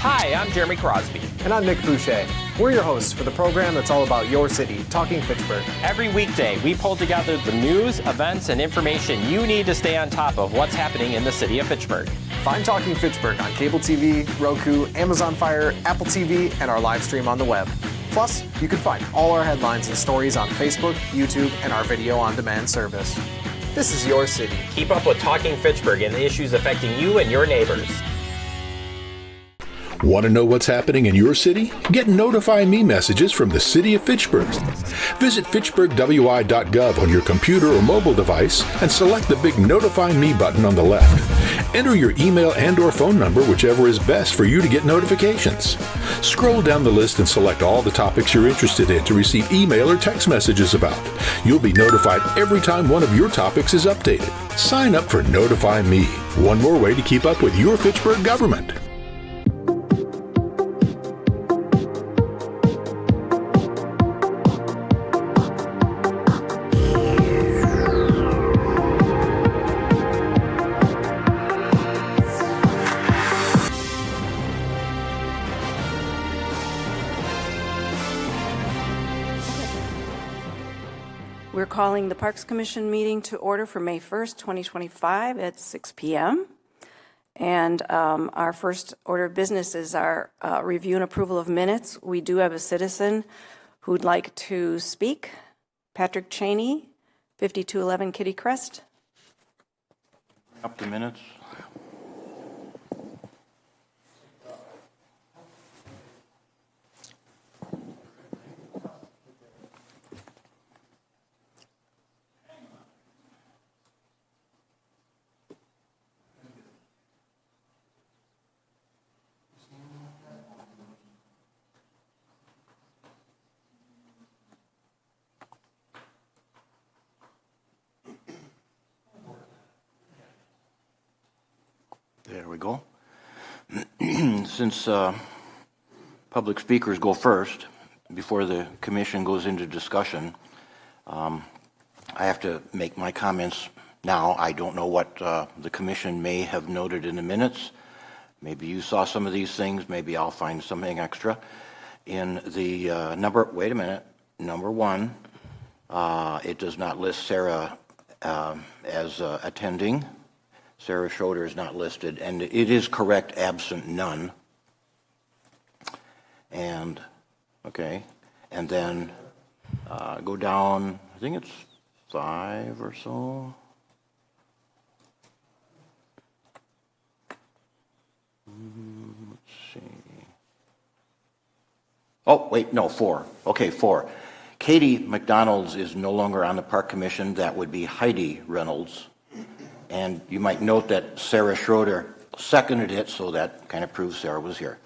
Hi, I'm Jeremy Crosby. And I'm Nick Boucher. We're your hosts for the program that's all about your city, Talking Fitchburg. Every weekday, we pull together the news, events, and information you need to stay on top of what's happening in the city of Fitchburg. Find Talking Fitchburg on cable TV, Roku, Amazon Fire, Apple TV, and our live stream on the web. Plus, you can find all our headlines and stories on Facebook, YouTube, and our video on demand service. This is your city. Keep up with Talking Fitchburg and the issues affecting you and your neighbors. Want to know what's happening in your city? Get Notify Me messages from the City of Fitchburg. Visit fitchburgwi.gov on your computer or mobile device and select the big Notify Me button on the left. Enter your email and/or phone number, whichever is best for you to get notifications. Scroll down the list and select all the topics you're interested in to receive email or text messages about. You'll be notified every time one of your topics is updated. Sign up for Notify Me, one more way to keep up with your Fitchburg government. We're calling the Parks Commission meeting to order for May 1st, 2025 at 6 p.m. And our first order of business is our review and approval of minutes. We do have a citizen who'd like to speak. Patrick Cheney, 5211 Kitty Crest. Up the minutes. There we go. Since public speakers go first, before the commission goes into discussion, I have to make my comments now. I don't know what the commission may have noted in the minutes. Maybe you saw some of these things. Maybe I'll find something extra. In the number one, it does not list Sarah as attending. Sarah Schroeder is not listed, and it is correct, absent none. And, okay, and then go down, I think it's 5 or so. Let's see. Oh, wait, no, 4. Okay, 4. Katie McDonald's is no longer on the Park Commission. That would be Heidi Reynolds. And you might note that Sarah Schroeder seconded it, so that kind of proves Sarah was here.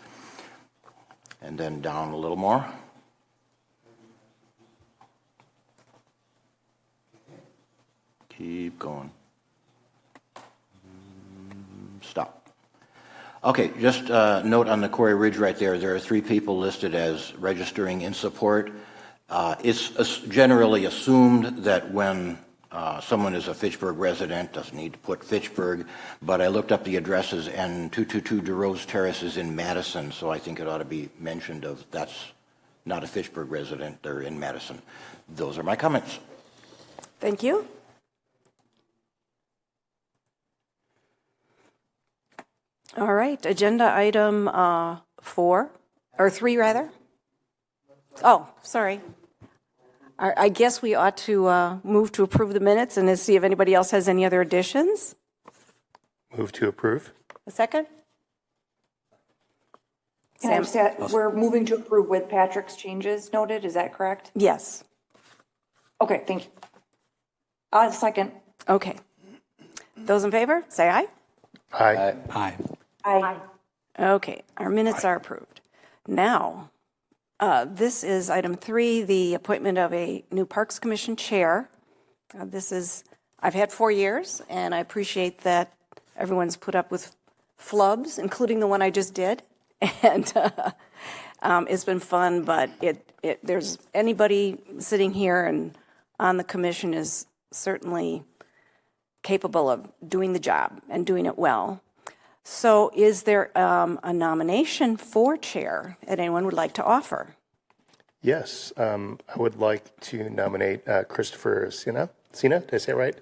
And then down a little more. Keep going. Stop. Okay, just note on the Quarry Ridge right there, there are 3 people listed as registering in support. It's generally assumed that when someone is a Fitchburg resident, doesn't need to put Fitchburg, but I looked up the addresses, and 222 DeRose Terrace is in Madison, so I think it ought to be mentioned of that's not a Fitchburg resident, they're in Madison. Those are my comments. Thank you. All right, agenda item 3 rather. Oh, sorry. I guess we ought to move to approve the minutes and to see if anybody else has any other additions. Move to approve. A second? Can I just add, we're moving to approve with Patrick's changes noted, is that correct? Yes. Okay, thank you. Second. Okay. Those in favor, say aye. Aye. Aye. Aye. Okay, our minutes are approved. Now, this is item 3, the appointment of a new Parks Commission chair. I've had 4 years, and I appreciate that everyone's put up with flubs, including the one I just did. And it's been fun, but there's anybody sitting here and on the commission is certainly capable of doing the job and doing it well. So is there a nomination for chair that anyone would like to offer? Yes, I would like to nominate Christopher Sina. Sina, did I say it right?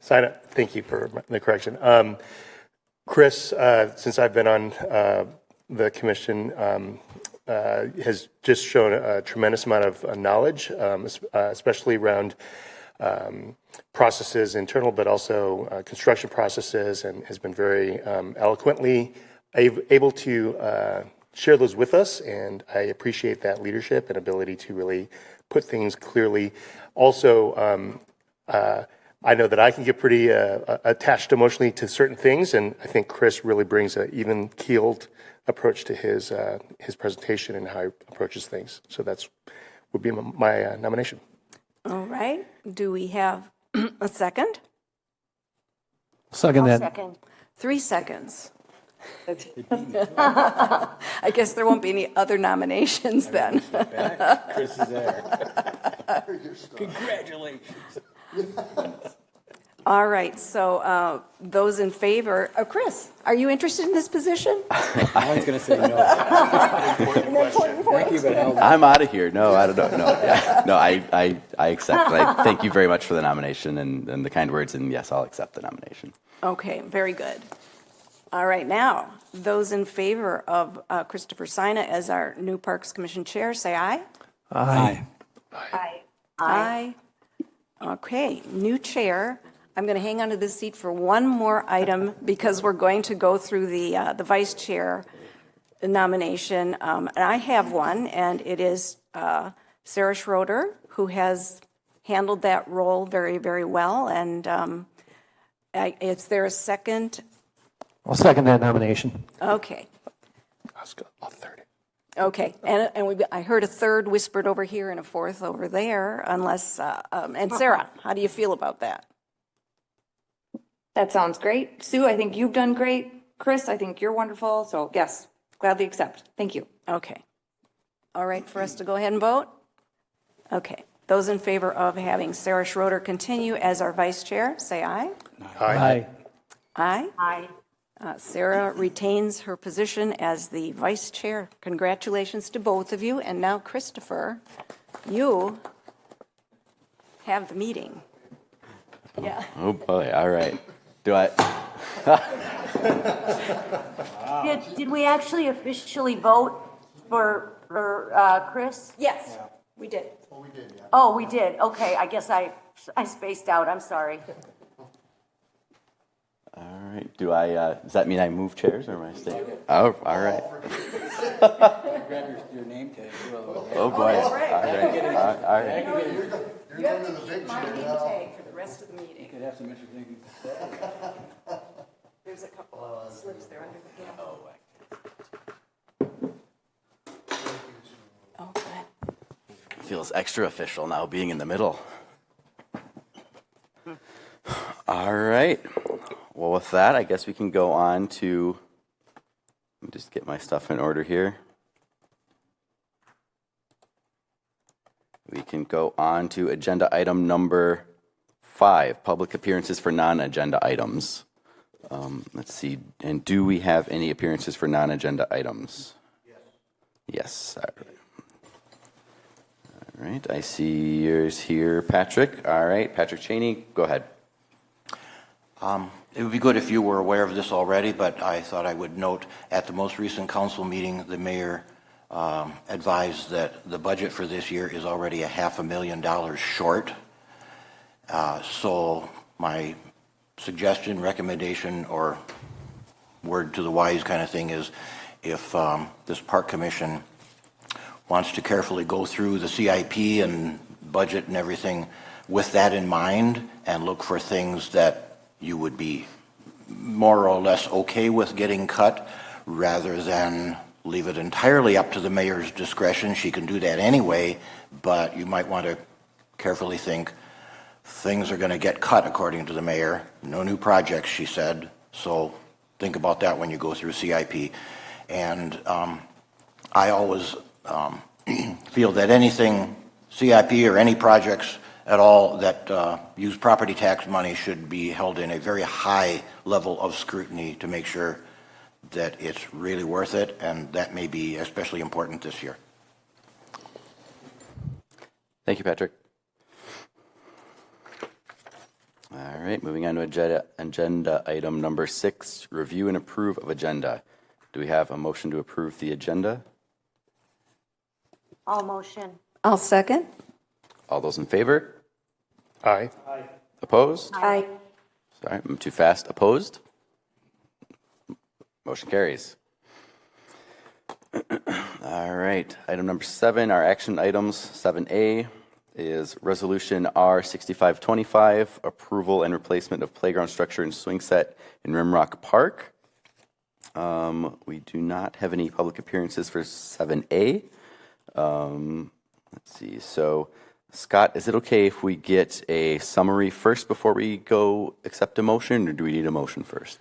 Sina. Thank you for the correction. Chris, since I've been on the commission, has just shown a tremendous amount of knowledge, especially around processes internal, but also construction processes, and has been very eloquently able to share those with us, and I appreciate that leadership and ability to really put things clearly. Also, I know that I can get pretty attached emotionally to certain things, and I think Chris really brings an even-keeled approach to his presentation and how he approaches things. So that's would be my nomination. All right. Do we have a second? Second that. 3 seconds. I guess there won't be any other nominations then. Chris is there. Congratulations. All right, so those in favor, Chris, are you interested in this position? I was going to say no. Thank you, but hell no. I'm out of here. No, I don't know. No, yeah. No, I accept. I thank you very much for the nomination and the kind words, and yes, I'll accept the nomination. Okay, very good. All right, now, those in favor of Christopher Sina as our new Parks Commission chair, say aye. Aye. Aye. Aye. Okay, new chair. I'm going to hang on to this seat for one more item because we're going to go through the vice chair nomination. And I have one, and it is Sarah Schroeder, who has handled that role very, very well. And is there a second? I'll second that nomination. Okay. I'll third it. Okay, and I heard a third whispered over here and a fourth over there, unless, and Sarah, how do you feel about that? That sounds great. Sue, I think you've done great. Chris, I think you're wonderful. So yes, gladly accept. Thank you. Okay. All right, for us to go ahead and vote? Okay. Those in favor of having Sarah Schroeder continue as our vice chair, say aye. Aye. Aye. Aye. Sarah retains her position as the vice chair. Congratulations to both of you. And now, Christopher, you have the meeting. Yeah. Oh boy! All right. Do I? Did we actually officially vote for Chris? Yes, we did. Oh, we did. Okay, I guess I spaced out. I'm sorry. All right. Do I? Does that mean I move chairs or am I staying? Oh, all right. Grab your name tag. Oh boy! that's right. All right. You have to keep my name tag for the rest of the meeting. You could have some interesting. There's a couple of slips there under the gap. Oh, good. Feels extra official now being in the middle. All right. Well, with that, I guess we can go on to, let me just get my stuff in order here. We can go on to agenda item number 5, public appearances for non-agenda items. Let's see, and do we have any appearances for non-agenda items? Yes. All right, I see yours here, Patrick. All right, Patrick Cheney, go ahead. It would be good if you were aware of this already, but I thought I would note at the most recent council meeting, the mayor advised that the budget for this year is already $500,000 short. So my suggestion, recommendation, or word to the wise kind of thing is if this park commission wants to carefully go through the CIP and budget and everything with that in mind and look for things that you would be more or less okay with getting cut rather than leave it entirely up to the mayor's discretion. She can do that anyway, but you might want to carefully think things are going to get cut according to the mayor. No new projects, she said. So think about that when you go through CIP. And I always feel that anything CIP or any projects at all that use property tax money should be held in a very high level of scrutiny to make sure that it's really worth it, and that may be especially important this year. Thank you, Patrick. All right, moving on to agenda item number 6, review and approve of agenda. Do we have a motion to approve the agenda? All motion. I'll second. All those in favor? Aye. Opposed? Aye. Sorry, I'm too fast. Opposed? Motion carries. All right, item number 7, our action items. 7A is Resolution R6525, approval and replacement of playground structure and swing set in Rimrock Park. We do not have any public appearances for 7A. Let's see, so Scott, is it okay if we get a summary first before we go accept a motion, or do we need a motion first?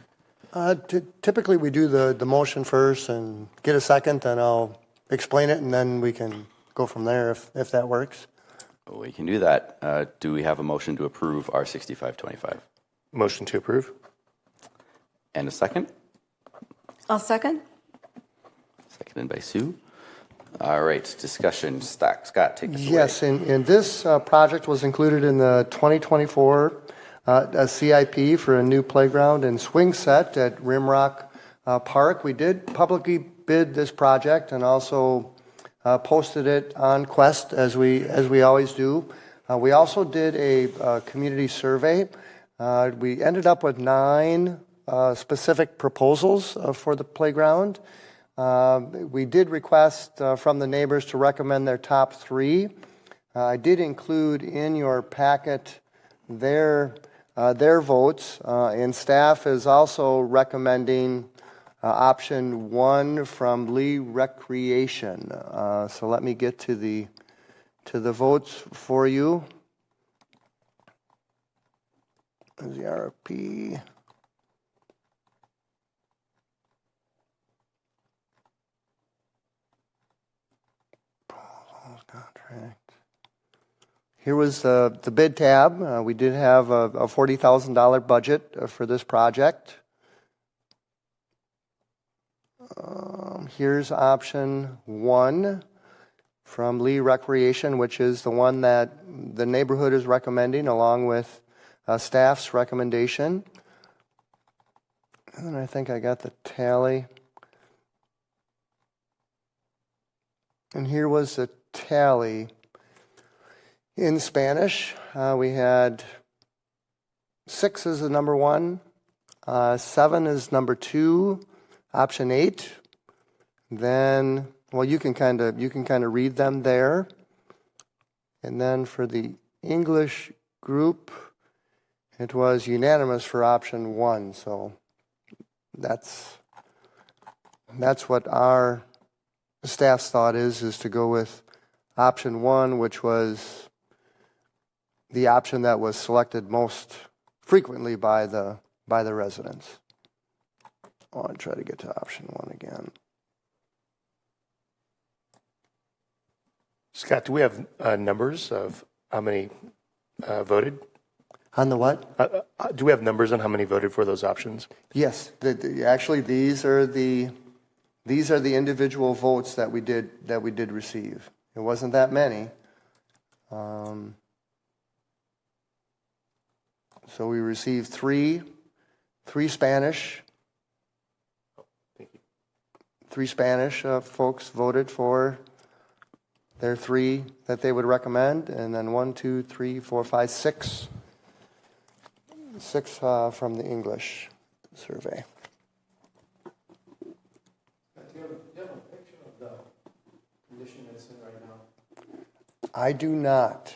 Typically, we do the motion first and get a second, and I'll explain it, and then we can go from there if that works. We can do that. Do we have a motion to approve R6525? Motion to approve. And a second? I'll second. Seconded by Sue. All right, discussion. Scott, take us away. Yes, and this project was included in the 2024 CIP for a new playground and swing set at Rimrock Park. We did publicly bid this project and also posted it on Quest as we always do. We also did a community survey. We ended up with 9 specific proposals for the playground. We did request from the neighbors to recommend their top 3. I did include in your packet their votes, and staff is also recommending option 1 from Lee Recreation. So let me get to the votes for you. There's the RFP. Contract. Here was the bid tab. We did have a $40,000 budget for this project. Here's option 1 from Lee Recreation, which is the one that the neighborhood is recommending along with staff's recommendation. And I think I got the tally. And here was the tally. In Spanish, we had 6 is the number 1, 7 is number 2, option 8. Then, well, you can kind of read them there. And then for the English group, it was unanimous for option 1. So that's what our staff's thought is to go with option 1, which was the option that was selected most frequently by the residents. I'll try to get to option 1 again. Scott, do we have numbers of how many voted? On the what? Do we have numbers on how many voted for those options? Yes. Actually, these are the individual votes that we did receive. It wasn't that many. So we received three Spanish. Thank you. 3 Spanish folks voted for their 3 that they would recommend, and then 1, 2, 3, 4, 5, 6 from the English survey. Do you have a picture of the condition it's in right now? I do not.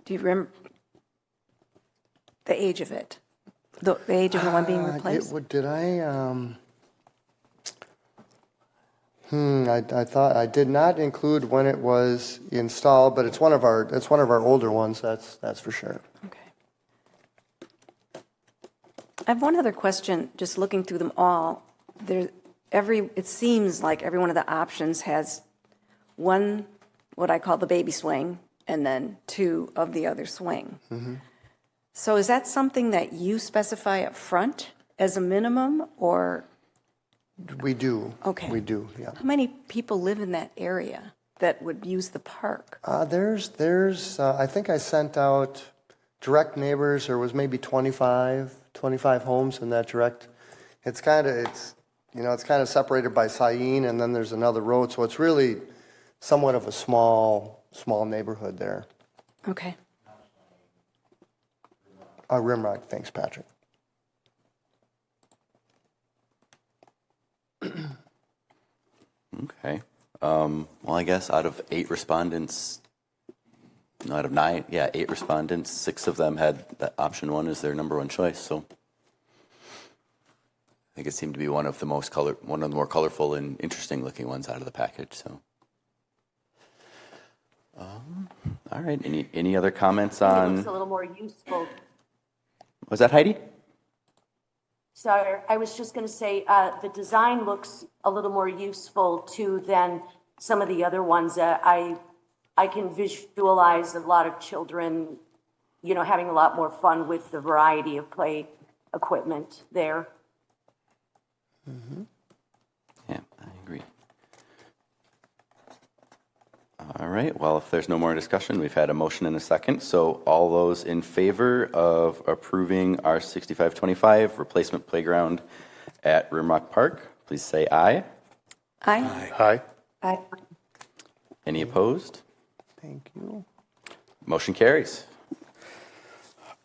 Do you remember the age of it? The age of the one being replaced? I thought I did not include when it was installed, but it's one of our older ones. That's for sure. Okay. I have one other question, just looking through them all. It seems like every one of the options has one, what I call the baby swing, and then two of the other swing. So is that something that you specify up front as a minimum, or? We do. Okay. We do, yeah. How many people live in that area that would use the park? There's I think I sent out direct neighbors, there was maybe 25 homes in that direct. It's kind of separated by Syene, and then there's another road, so it's really somewhat of a small neighborhood there. Okay. Rimrock, thanks, Patrick. Okay. Well, I guess out of 8 respondents, no, out of 9, 8 respondents, 6 of them had that option 1 as their number 1 choice. So I think it seemed to be one of the more colorful and interesting looking ones out of the package. So, all right. Any other comments It on? looks a little more useful. Was that Heidi? Sorry, I was just going to say the design looks a little more useful too than some of the other ones. I can visualize a lot of children, having a lot more fun with the variety of play equipment there. Yeah, I agree. All right. Well, if there's no more discussion, we've had a motion and a second. So all those in favor of approving our 6525 replacement playground at Rimrock Park, please say aye. Aye. Aye. Aye. Any opposed? Thank you. Motion carries.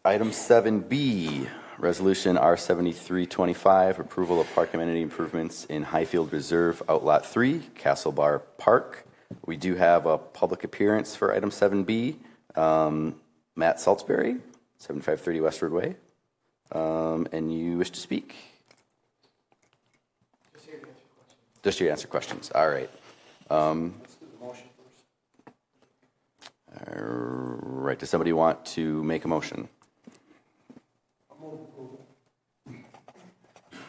Item 7B, Resolution R7325, approval of park amenity improvements in Highfield Reserve Outlot 3, Castle Bar Park. We do have a public appearance for item 7B. Matt Saltzberry, 7530 Westward Way. And you wish to speak? Just here to answer questions. All right. Let's do the motion first. All right. Does somebody want to make a motion?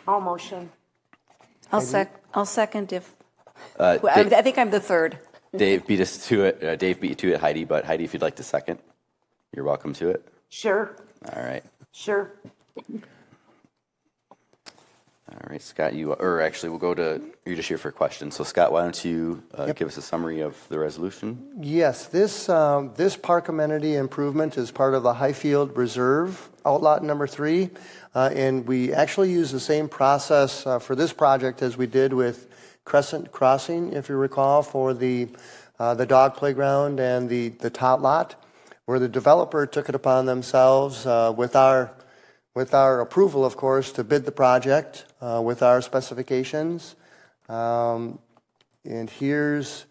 All motion. I'll second if, Dave, I think I'm the third. Dave beat us to it. Dave beat you to it, Heidi. But Heidi, if you'd like to second, you're welcome to it. Sure. All right. Sure. All right, Scott, we'll go to, you're just here for questions. So Scott, why don't you give us a summary of the resolution? Yes, this park amenity improvement is part of the Highfield Reserve Outlot number 3. And we actually use the same process for this project as we did with Crescent Crossing, if you recall, for the dog playground and the tot lot, where the developer took it upon themselves with our approval, of course, to bid the project with our specifications. And here's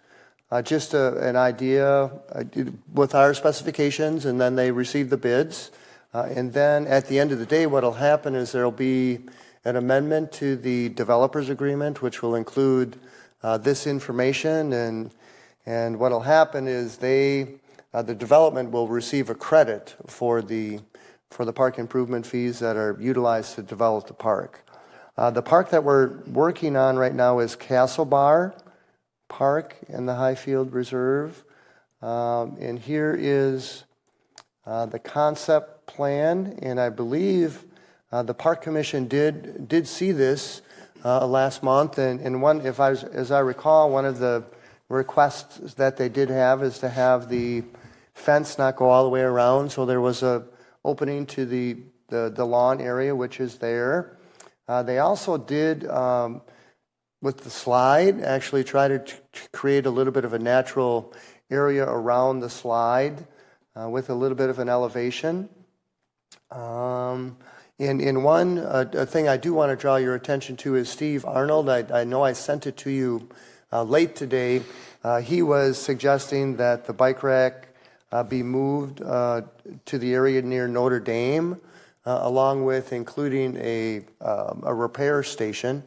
just an idea with our specifications, and then they receive the bids. And then at the end of the day, what will happen is there will be an amendment to the developer's agreement, which will include this information. And what will happen is the development will receive a credit for the park improvement fees that are utilized to develop the park. The park that we're working on right now is Castle Bar Park in the Highfield Reserve. And here is the concept plan, and I believe the Park Commission did see this last month, and as I recall, one of the requests that they did have is to have the fence not go all the way around, so there was a opening to the lawn area, which is there. They also did, with the slide, actually try to create a little bit of a natural area around the slide with a little bit of an elevation. In one thing I do want to draw your attention to is Steve Arnold. I know I sent it to you late today. He was suggesting that the bike rack be moved to the area near Notre Dame, along with including a repair station.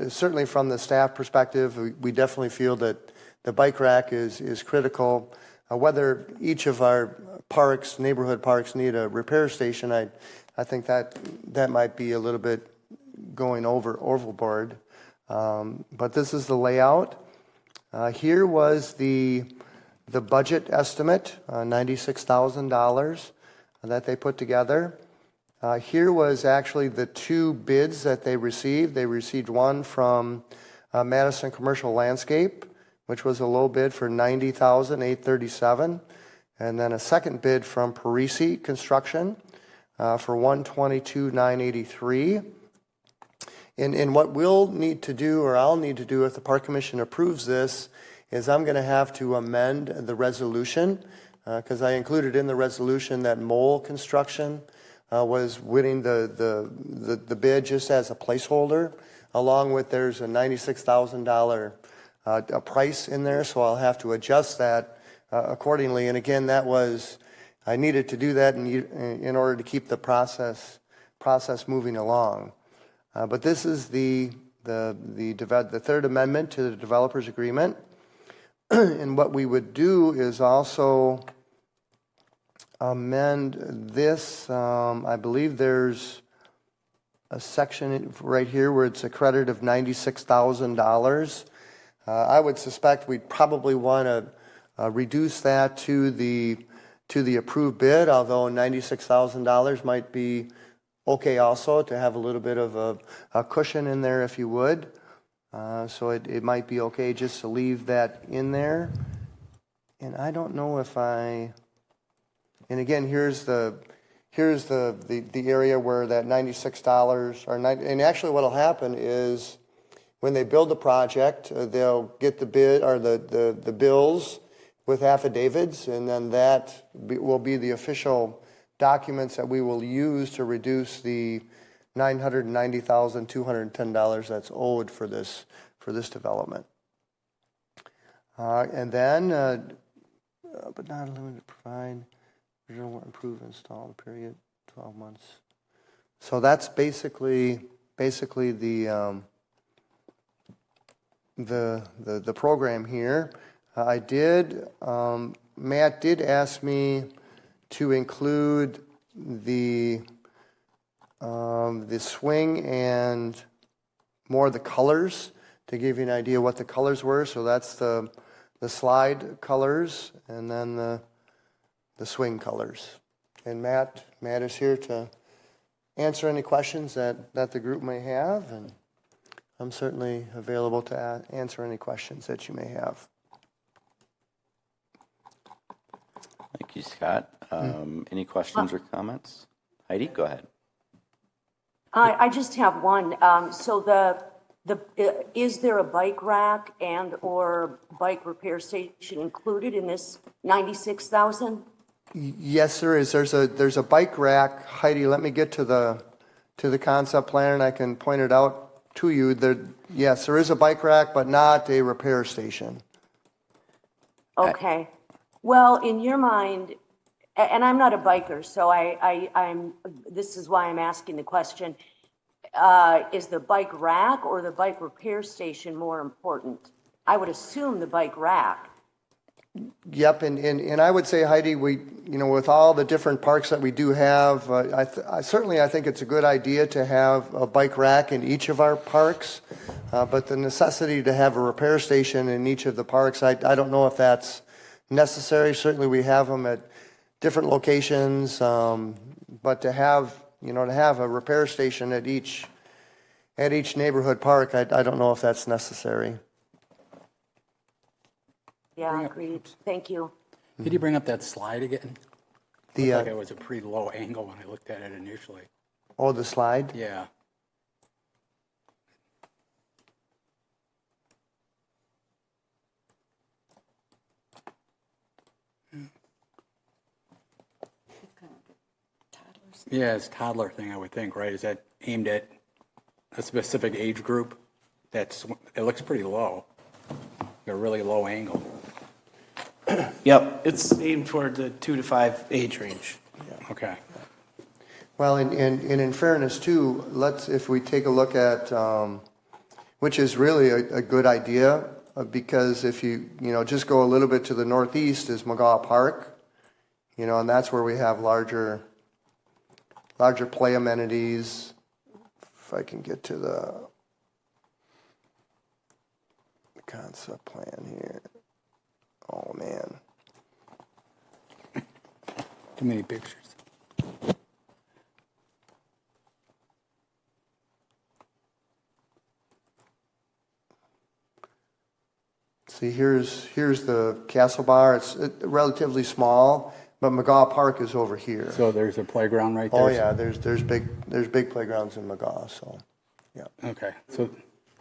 Certainly from the staff perspective, we definitely feel that the bike rack is critical. Whether each of our parks, neighborhood parks, need a repair station, I I think that might be a little bit going overboard. But this is the layout. Here was the budget estimate, $96,000 that they put together. Here was actually the two bids that they received. They received one from Madison Commercial Landscape, which was a low bid for $90,837, and then a second bid from Parisi Construction for $122,983. And what we'll need to do, or I'll need to do if the Park Commission approves this, is I'm going to have to amend the resolution, because I included in the resolution that Mole Construction was winning the bid just as a placeholder, along with there's a $96,000 price in there, so I'll have to adjust that accordingly. And again, I needed to do that in order to keep the process moving along. But this is the third amendment to the developers agreement. And what we would do is also amend this. I believe there's a section right here where it's a credit of $96,000. I would suspect we'd probably want to reduce that to the approved bid, although $96,000 might be okay also to have a little bit of a cushion in there if you would. So it might be okay just to leave that in there. And I don't know if and again, here's the area where that $96 and actually what'll happen is when they build the project, they'll get the bid or the bills with affidavits, and then that will be the official documents that we will use to reduce the $990,210 that's owed for this development. And then, but not limited to provide, original improve, install the period 12 months. So that's basically the program here. Matt did ask me to include the swing and more of the colors to give you an idea what the colors were. So that's the slide colors and then the swing colors. And Matt is here to answer any questions that the group may have, and I'm certainly available to answer any questions that you may have. Thank you, Scott. Any questions or comments? Heidi, go ahead. I just have one. So is there a bike rack and or bike repair station included in this $96,000? Yes, there is. There's a bike rack. Heidi, let me get to the concept plan and I can point it out to you. Yes, there is a bike rack, but not a repair station. Okay. Well, in your mind, and I'm not a biker, so I'm. This is why I'm asking the question: is the bike rack or the bike repair station more important? I would assume the bike rack. Yep, and I would say, Heidi, with all the different parks that we do have, I think it's a good idea to have a bike rack in each of our parks, but the necessity to have a repair station in each of the parks, I don't know if that's necessary. Certainly we have them at different locations, but to have a repair station at each neighborhood park, I don't know if that's necessary. Yeah, agreed. Thank you. Could you bring up that slide again? Looked like it was a pretty low angle when I looked at it initially. Oh, the slide? Yeah. Yeah, it's a toddler thing, I would think, right? Is that aimed at a specific age group? It looks pretty low. A really low angle. Yep, it's aimed toward the 2 to 5 age range. Yeah. Okay. Well, and in fairness too, if we take a look at, which is really a good idea, because if you just go a little bit to the northeast is McGaw Park, and that's where we have larger larger play amenities. If I can get to the concept plan here. Oh, man. Too many pictures. See, here's the Castle Bar. It's relatively small, but McGaw Park is over here. So there's a playground right there? Oh, yeah, there's big playgrounds in McGaw, so, yeah. Okay, so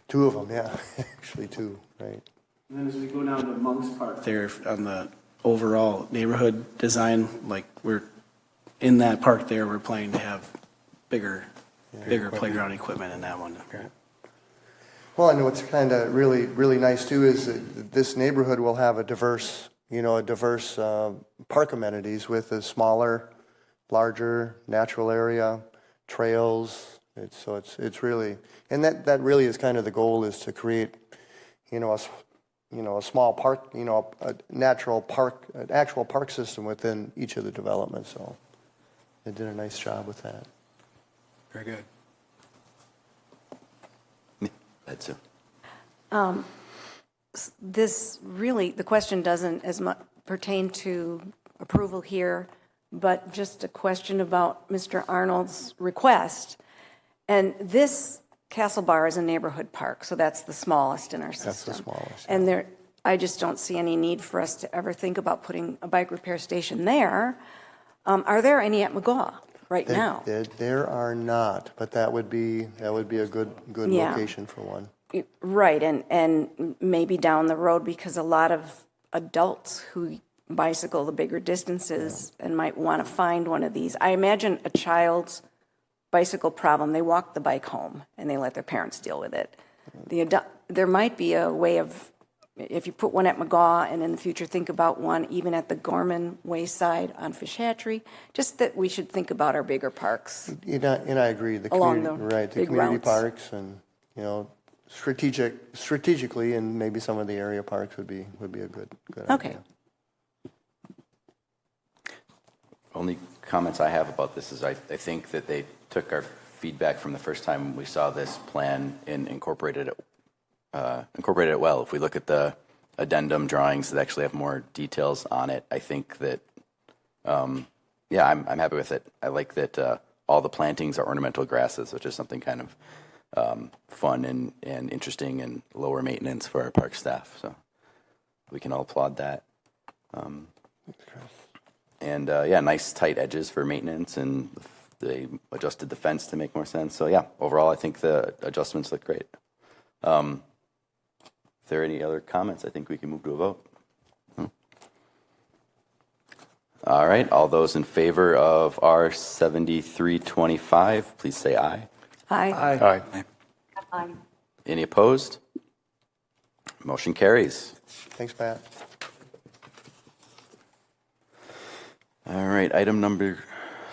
2 of them, yeah, actually 2, right. And then as we go down to Monk's Park there on the overall neighborhood design, like we're in that park there, we're planning to have bigger playground equipment in that one. Okay. Well, and what's kind of really nice too is that this neighborhood will have a diverse park amenities with a smaller, larger natural area, trails. It's really, and that really is kind of the goal, is to create, a small park, a natural park, an actual park system within each of the developments. So they did a nice job with that. Very good. That's it. This really, the question doesn't as much pertain to approval here, but just a question about Mr. Arnold's request. And this Castle Bar is a neighborhood park, so that's the smallest in our system. That's the smallest. And there, I just don't see any need for us to ever think about putting a bike repair station there. Are there any at McGaw right now? There are not, but that would be a good Yeah. location for one. Right, and maybe down the road, because a lot of adults who bicycle the bigger distances and might want to find one of these. I imagine a child's bicycle problem, they walk the bike home and they let their parents deal with it. There might be a way of, if you put one at McGaw and in the future think about one even at the Gorman Wayside on Fish Hatchery, just that we should think about our bigger parks. And I agree. The Along community, the right? The big community routes. parks, and strategically, and maybe some of the area parks would be a good Okay. idea. Only comments I have about this is I think that they took our feedback from the first time we saw this plan and incorporated it well. If we look at the addendum drawings that actually have more details on it, I think that, I'm happy with it. I like that all the plantings are ornamental grasses, which is something kind of fun and interesting and lower maintenance for our park staff. So we can all applaud that. And nice tight edges for maintenance, and they adjusted the fence to make more sense. So yeah, overall, I think the adjustments look great. If there are any other comments, I think we can move to a vote. All right, all those in favor of R 7325, please say aye. Aye. Aye. Any opposed? Motion carries. Thanks, Pat. All right, item number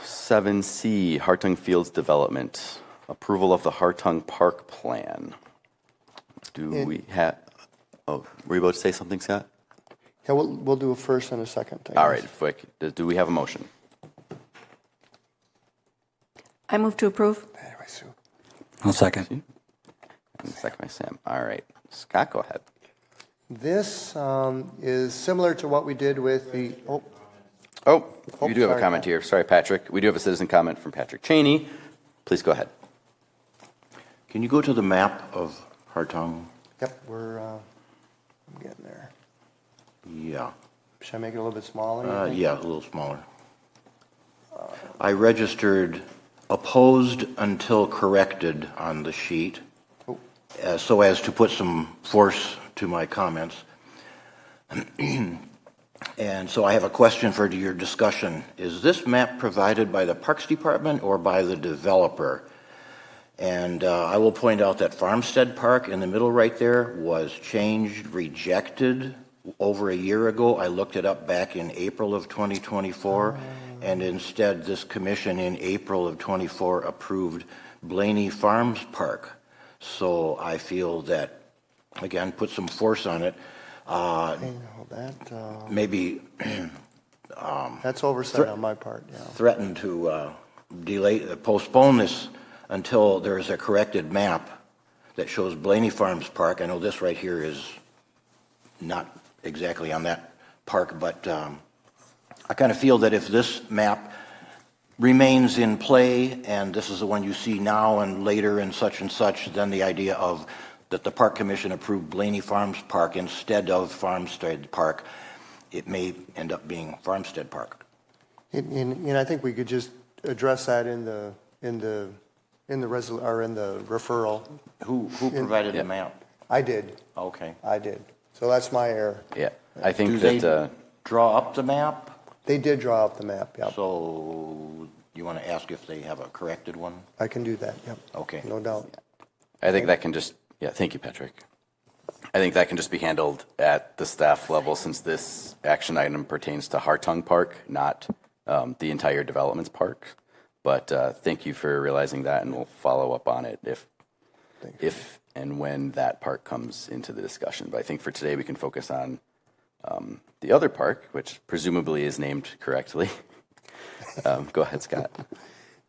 7C, Hartung Fields Development. Approval of the Hartung Park Plan. Were you about to say something, Scott? Yeah, we'll do a first and a second. All right, quick. Do we have a motion? I move to approve. I'll second. And second by Sam. All right, Scott, go ahead. This is similar to what we did with the. You do have a comment here. Sorry, Patrick. We do have a citizen comment from Patrick Cheney. Please go ahead. Can you go to the map of Hartung? Yep, I'm getting there. Yeah. Should I make it a little bit smaller? Yeah, a little smaller. I registered opposed until corrected on the sheet, so as to put some force to my comments. And so I have a question for your discussion. Is this map provided by the Parks Department or by the developer? And I will point out that Farmstead Park in the middle right there was changed, rejected over a year ago. I looked it up back in April of 2024, and instead this commission in April of 24 approved Blaney Farms Park. So I feel that, again, put some force on it. That maybe that's oversight on my part. Yeah. threaten to postpone this until there is a corrected map that shows Blaney Farms Park. I know this right here is not exactly on that park, but I kind of feel that if this map remains in play, and this is the one you see now and later and such, then the idea of that the Park Commission approved Blaney Farms Park instead of Farmstead Park, it may end up being Farmstead Park. And I think we could just address that in the referral. Who provided the map? I did. Okay. I did. So that's my error. Yeah, I think Do that. they draw up the map? They did draw up the map, yep. So you want to ask if they have a corrected one? I can do that, yep. Okay. No doubt. I think that can just, thank you, Patrick. I think that can just be handled at the staff level since this action item pertains to Hartung Park, not the entire development's park. But thank you for realizing that, and we'll follow up on it if and when that park comes into the discussion. But I think for today we can focus on the other park, which presumably is named correctly. Go ahead, Scott.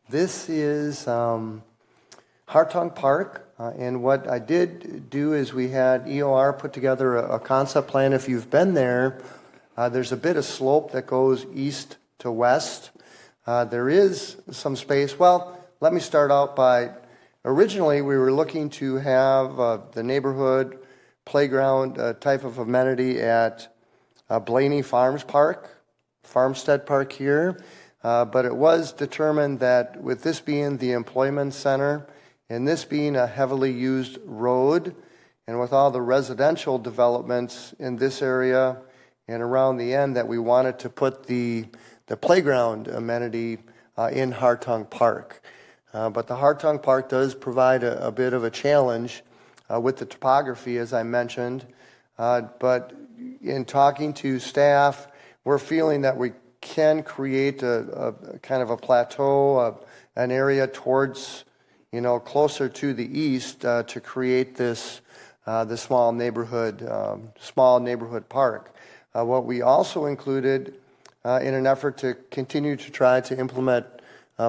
This is Hartung Park, and what I did do is we had EOR put together a concept plan. If you've been there, there's a bit of slope that goes east to west. There is some space. Well, let me start out by, originally we were looking to have the neighborhood playground type of amenity at Blaney Farms Park, Farmstead Park here, but it was determined that with this being the employment center and this being a heavily used road, and with all the residential developments in this area and around the end, that we wanted to put the playground amenity in Hartung Park. But the Hartung Park does provide a bit of a challenge with the topography, as I mentioned, but in talking to staff, we're feeling that we can create a kind of a plateau, an area towards, closer to the east to create this small neighborhood park. What we also included in an effort to continue to try to implement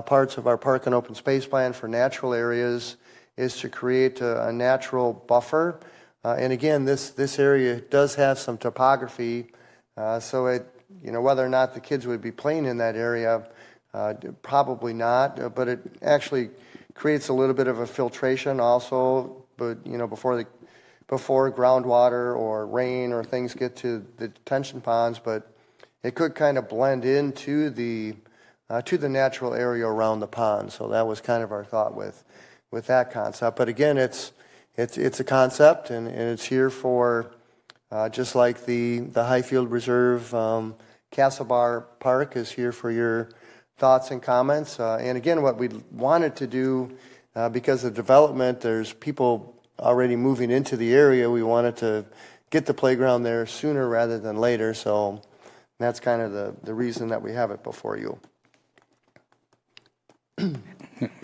parts of our park and open space plan for natural areas is to create a natural buffer. And again, this area does have some topography, so whether or not the kids would be playing in that area, probably not, but it actually creates a little bit of a filtration also, but before groundwater or rain or things get to the detention ponds, but it could kind of blend into the natural area around the pond. So that was kind of our thought with that concept. But again, it's a concept, and it's here for just like the Highfield Reserve Castlebar Park is here for your thoughts and comments. And again, what we wanted to do, because of development, there's people already moving into the area. We wanted to get the playground there sooner rather than later. So that's kind of the reason that we have it before you.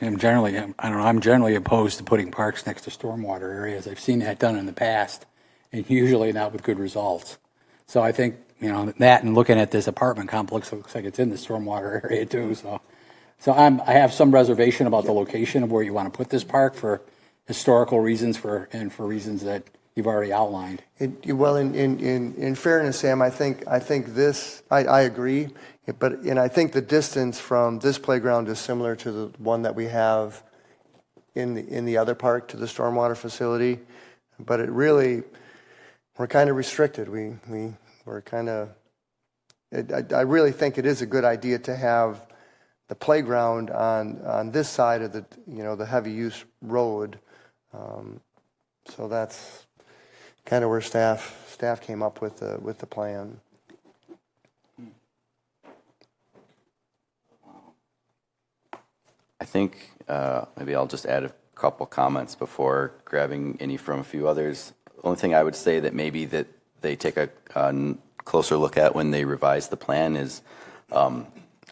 I'm generally opposed to putting parks next to stormwater areas. I've seen that done in the past, and usually not with good results. So I think, that and looking at this apartment complex, it looks like it's in the stormwater area too. So I have some reservation about the location of where you want to put this park for historical reasons and for reasons that you've already outlined. Well, in fairness, Sam, I think this, I agree, and I think the distance from this playground is similar to the one that we have in the other park to the stormwater facility, but it really, we're kind of restricted. We're kind of, I really think it is a good idea to have the playground on this side of the heavy use road. So that's kind of where staff came up with the plan. I think maybe I'll just add a couple comments before grabbing any from a few others. The only thing I would say that maybe that they take a closer look at when they revise the plan is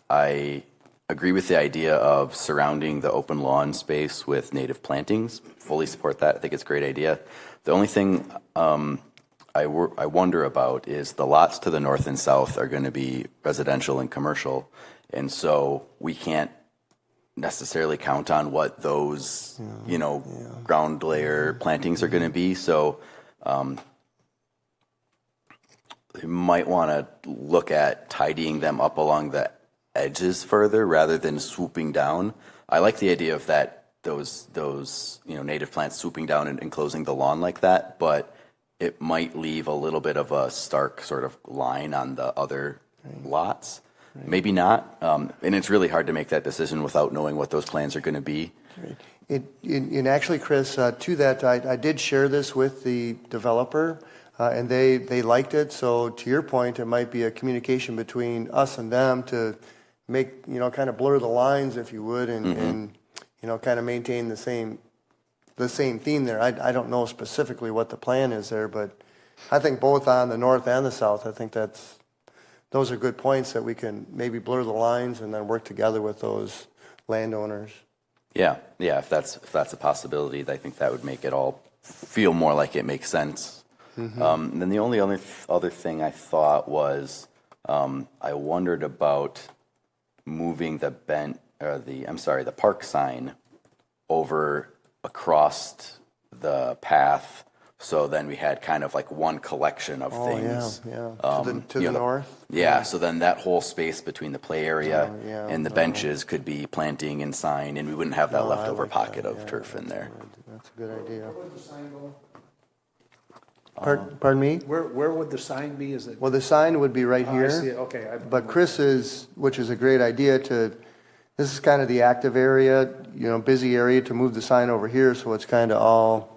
I agree with the idea of surrounding the open lawn space with native plantings. Fully support that. I think it's a great idea. The only thing I wonder about is the lots to the north and south are going to be residential and commercial, and so we can't necessarily count on what those, ground layer plantings are going to be. So you might want to look at tidying them up along the edges further rather than swooping down. I like the idea of those native plants swooping down and enclosing the lawn like that, but it might leave a little bit of a stark sort of line on the other lots. Right. Maybe not. And it's really hard to make that decision without knowing what those plans are going to be. Right. And actually, Chris, to that, I did share this with the developer, and they liked it. So to your point, it might be a communication between us and them to make, kind of blur the lines, if you would, and kind of maintain the same theme there. I don't know specifically what the plan is there, but I think both on the north and the south, I think those are good points that we can maybe blur the lines and then work together with those landowners. Yeah. If that's a possibility, I think that would make it all feel more like it makes sense. Mm-hmm. Then the only other thing I thought was I wondered about moving the park sign over across the path. So then we had kind of like one collection of things. To the north? Yeah, so then that whole space between the play area and the benches could be planting and sign, and we wouldn't have that leftover pocket of turf in there. That's a good idea. Where would the sign go? Pardon me? Where would the sign be? Is it? Well, the sign would be right here. I see it. Okay. But which is a great idea this is kind of the active area, busy area, to move the sign over here, so it's kind of all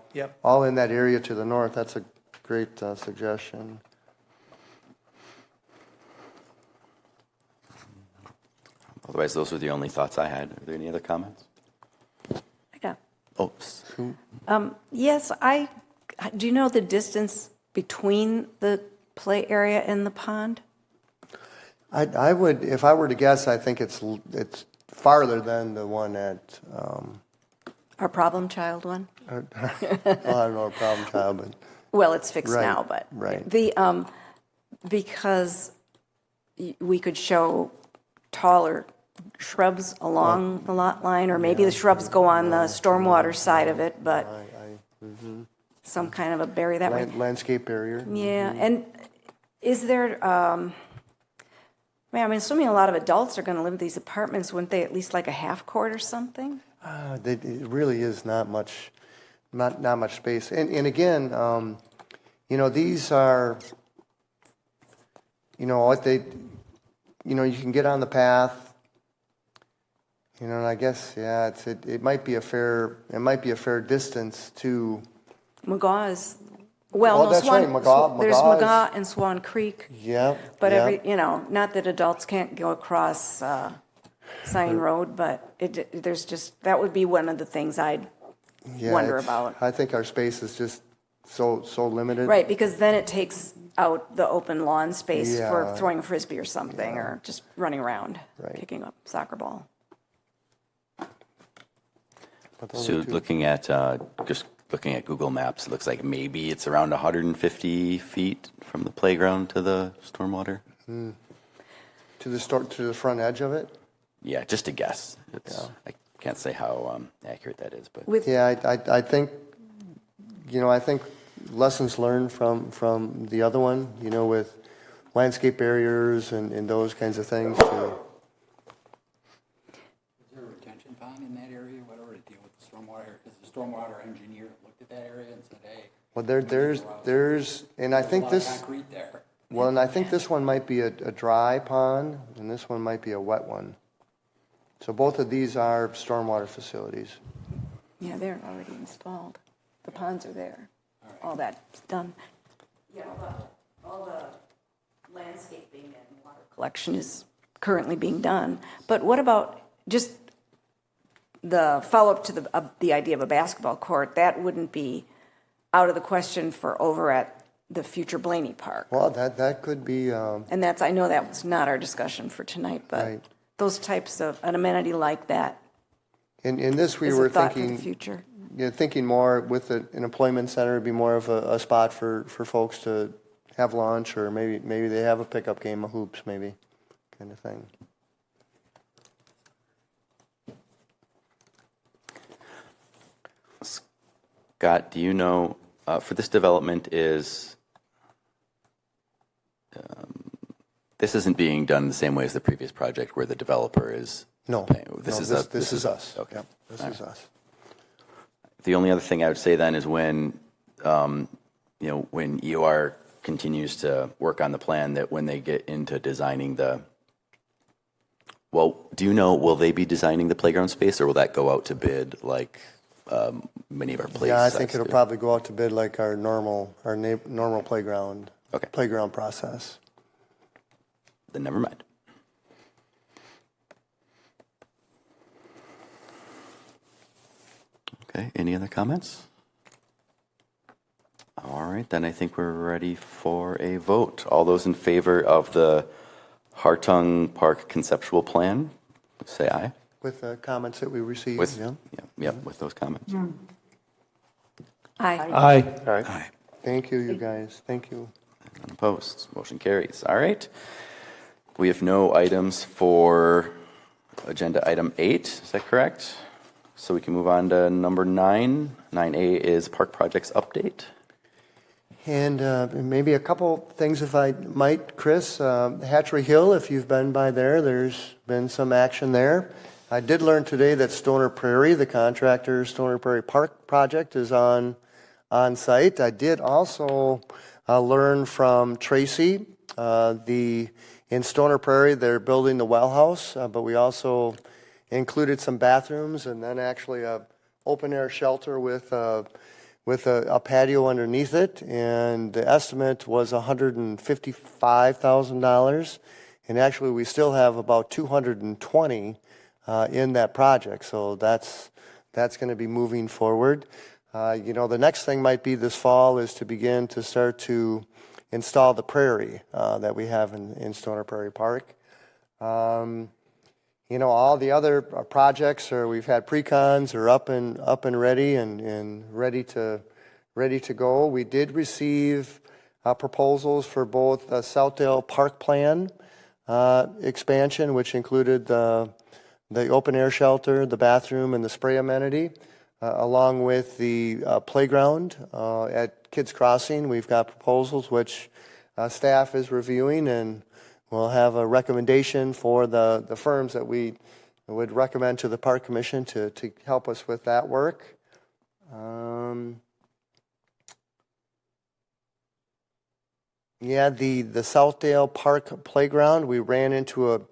in that area to the north. That's a great suggestion. Otherwise, those were the only thoughts I had. Are there any other comments? Yes, do you know the distance between the play area and the pond? I would, if I were to guess, I think it's farther than the one at Our problem child one? I don't know, a problem child, but well, it's fixed now, but because we could show taller shrubs along the lot line, or maybe the shrubs go on the stormwater side of it, but some kind of a barrier that way. Landscape barrier. Yeah, and is there, I'm assuming a lot of adults are going to live in these apartments. Wouldn't they at least like a half court or something? It really is not much space. And again, these are, what they, you can get on the path. And I guess, it might be a fair distance to. McGaw is, that's right, McGaw. There's McGaw and Swan Creek. Yeah. But not that adults can't go across Sign Road, but that would be one of the things I'd wonder about. I think our space is just so limited. Right, because then it takes out the open lawn space for throwing a frisbee or something, or just running around, picking up soccer ball. So looking at Google Maps, it looks like maybe it's around 150 feet from the playground to the stormwater. To the front edge of it? Yeah, just a guess. I can't say how accurate that is, but I think lessons learned from the other one, with landscape barriers and those kinds of things. Is there a retention pond in that area? What are to deal with the stormwater? Because the stormwater engineer looked at that area and said, "Hey." Well, there's, and I think this. Concrete there. Well, and I think this one might be a dry pond, and this one might be a wet one. So both of these are stormwater facilities. Yeah, they're already installed. The ponds are there. All that's done. Yeah, all the landscaping and water collection is currently being done. But what about just the follow-up to the idea of a basketball court? That wouldn't be out of the question for over at the future Blaney Park. Well, that could be. And I know that was not our discussion for tonight, but those types of an amenity like that. In this, we is were a thought thinking. For the future. Thinking more with an employment center would be more of a spot for folks to have lunch, or maybe they have a pickup game of hoops, maybe, kind of thing. Scott, do you know, for this development this isn't being done the same way as the previous project where the developer is No, paying? this is us. Okay. Yep, this is us. The only other thing I would say then is when, when EOR continues to work on the plan, that when they get into designing do you know, will they be designing the playground space, or will that go out to bid like many of our plays? Yeah, I think it'll probably go out to bid like our normal playground process. Then never mind. Okay, any other comments? All right, then I think we're ready for a vote. All those in favor of the Hartung Park conceptual plan, say aye. With the comments that we received, With those comments. Aye. Aye. Thank you, you guys. Thank you. Unopposed. Motion carries. All right. We have no items for agenda item 8. Is that correct? So we can move on to number 9. 9A is park projects update. And maybe a couple things, if I might, Chris. Hatchery Hill, if you've been by there, there's been some action there. I did learn today that Stoner Prairie, the contractor, Stoner Prairie Park project, is on site. I did also learn from Tracy, in Stoner Prairie, they're building the well house, but we also included some bathrooms and then actually a open air shelter with a patio underneath it, and the estimate was $155,000, and actually we still have about 220 in that project, so that's going to be moving forward. The next thing might be this fall is to begin to start to install the prairie that we have in Stoner Prairie Park. All the other projects we've had pre-cons are up and ready and ready to go. We did receive proposals for both the Southdale Park Plan expansion, which included the open air shelter, the bathroom, and the spray amenity, along with the playground at Kids Crossing. We've got proposals which staff is reviewing, and we'll have a recommendation for the firms that we would recommend to the Park Commission to help us with that work. The Southdale Park Playground, we ran into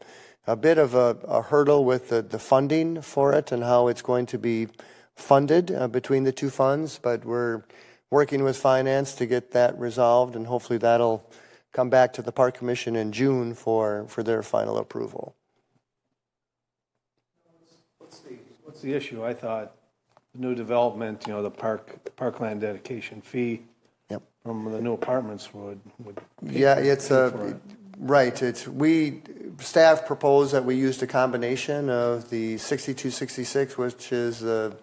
a bit of a hurdle with the funding for it and how it's going to be funded between the two funds, but we're working with finance to get that resolved, and hopefully that'll come back to the Park Commission in June for their final approval. What's the issue? I thought the new development, the parkland dedication fee from the new apartments would Yeah, it's right. Staff proposed that we used a combination of the 6266, which is the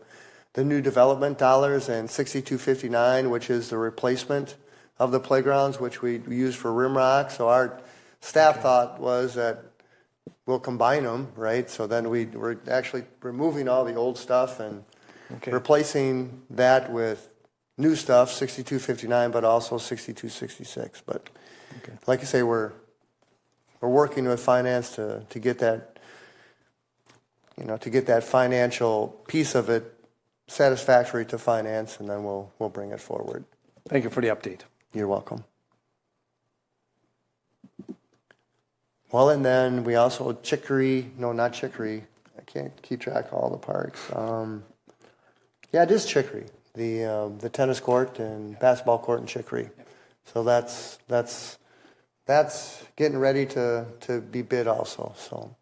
new development dollars, and 6259, which is the replacement of the playgrounds, which we use for Rimrock. So our staff thought was that we'll combine them, right? So then we're actually removing all the old stuff and replacing that with new stuff, 6259, but also 6266. But like I say, we're working with finance to get that, to get that financial piece of it satisfactory to finance, and then we'll bring it forward. Thank you for the update. You're welcome. Well, and then we also not Chicory. I can't keep track of all the parks. It is Chicory, the tennis court and basketball court in Chicory. So that's getting ready to be bid also. So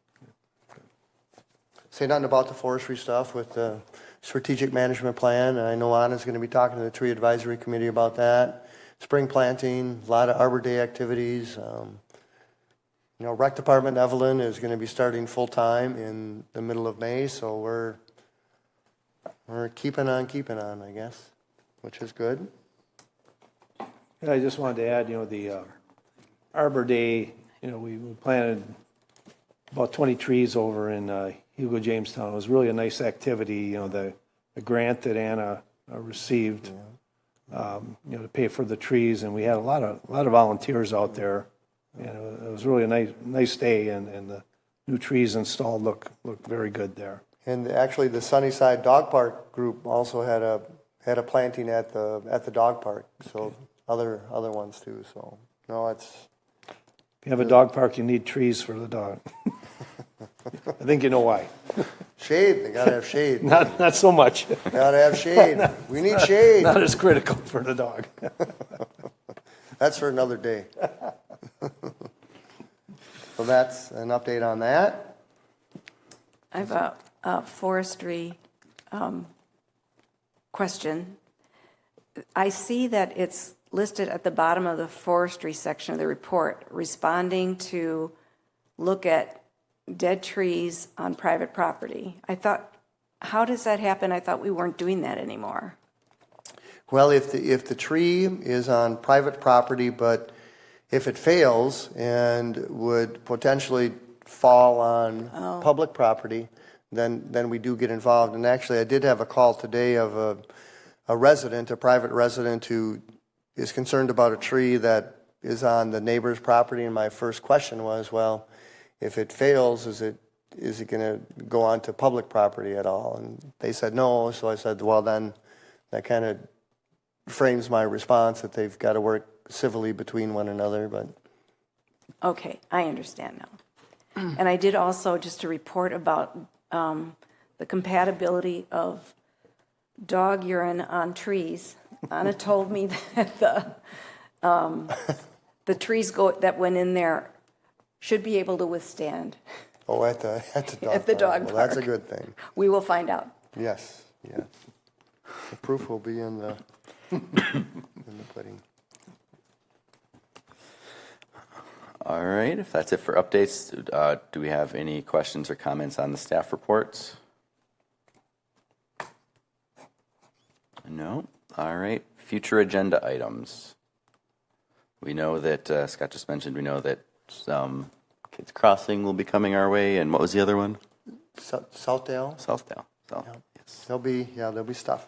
say nothing about the forestry stuff with the strategic management plan. I know Anna's going to be talking to the tree advisory committee about that. Spring planting, a lot of Arbor Day activities. Rec department, Evelyn, is going to be starting full time in the middle of May, so we're keeping on, I guess, which is good. Yeah, I just wanted to add, the Arbor Day, we planted about 20 trees over in Hugo Jamestown. It was really a nice activity. The grant that Anna received, to pay for the trees, and we had a lot of volunteers out there, and it was really a nice day, and the new trees installed look very good there. And actually, the Sunnyside Dog Park group also had a planting at the dog park. So other ones too. So no, it's. If you have a dog park, you need trees for the dog. I think you know why. Shade. They gotta have shade. Not so much. Gotta have shade. We need shade. Not as critical for the dog. That's for another day. So that's an update on that. I have a forestry question. I see that it's listed at the bottom of the forestry section of the report, responding to look at dead trees on private property. I thought, how does that happen? I thought we weren't doing that anymore. Well, if the tree is on private property, but if it fails and would potentially fall on public property, then we do get involved. And actually, I did have a call today of a private resident who is concerned about a tree that is on the neighbor's property. And my first question was, well, if it fails, is it going to go onto public property at all? And they said no. So I said, well, then that kind of frames my response that they've got to work civilly between one another. But okay, I understand now. And I did also just a report about the compatibility of dog urine on trees. Anna told me that the trees that went in there should be able to withstand. Oh, at the dog at the dog park. park. Well, that's a good thing. We will find out. Yes. The proof will be in the pudding. All right, if that's it for updates, do we have any questions or comments on the staff reports? No? All right, future agenda items. We know that, Scott just mentioned, we know that Kids Crossing will be coming our way, and what was the other one? Southdale. Southdale. Yes. There'll be stuff.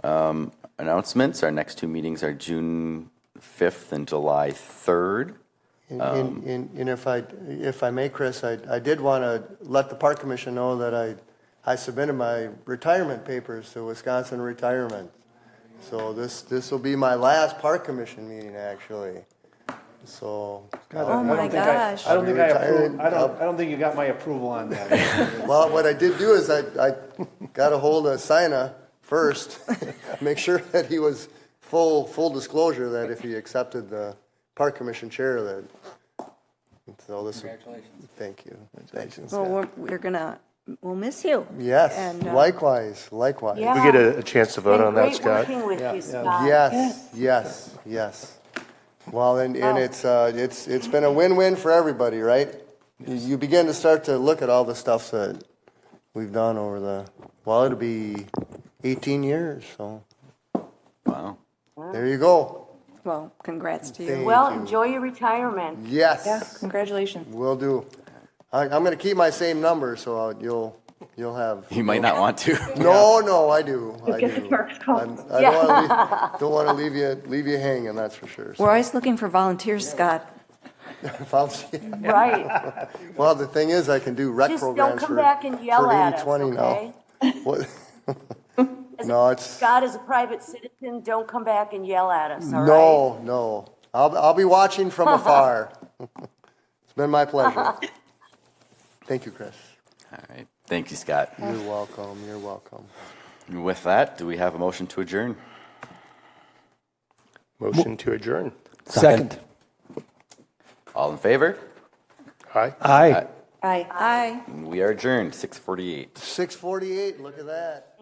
Announcements, our next two meetings are June 5th and July 3rd. And if I may, Chris, I did want to let the Park Commission know that I submitted my retirement papers to Wisconsin Retirement. So this will be my last Park Commission meeting, actually. So. Oh my gosh! I don't think you got my approval on that. Well, what I did do is I got a hold of Sina first, make sure that he was full disclosure that if he accepted the Park Commission chair, that. So this. Congratulations. Thank you. Thanks. Well, we'll miss you. Yes. And, likewise. Yeah. We get a chance to vote on that, Great Scott. working with you, Scott. Yes. Well, and it's been a win-win for everybody, right? You begin to start to look at all the stuff that we've done over it'll be 18 years, so. Wow. There you go. Well, congrats to you. Thank Well, you. enjoy your retirement. Yes. Yeah, congratulations. Will do. I'm going to keep my same number, so you'll have. You might not want to. No, I do. I Get the do. parks called. I don't want to leave you hanging. That's for sure. We're always looking for volunteers, Scott. Right. Well, the thing is, I can do rec Just programs don't come for back and yell at us, 80/20 okay? now. What? No, it's Scott, as a private citizen, don't come back and yell at us, all right? no. I'll be watching from afar. It's been my pleasure. Thank you, Chris. All right. Thank you, Scott. You're welcome. With that, do we have a motion to adjourn? Motion to adjourn. Second. All in favor? Aye. Aye. Aye. Aye. We are adjourned, 6:48. 6:48. Look at that.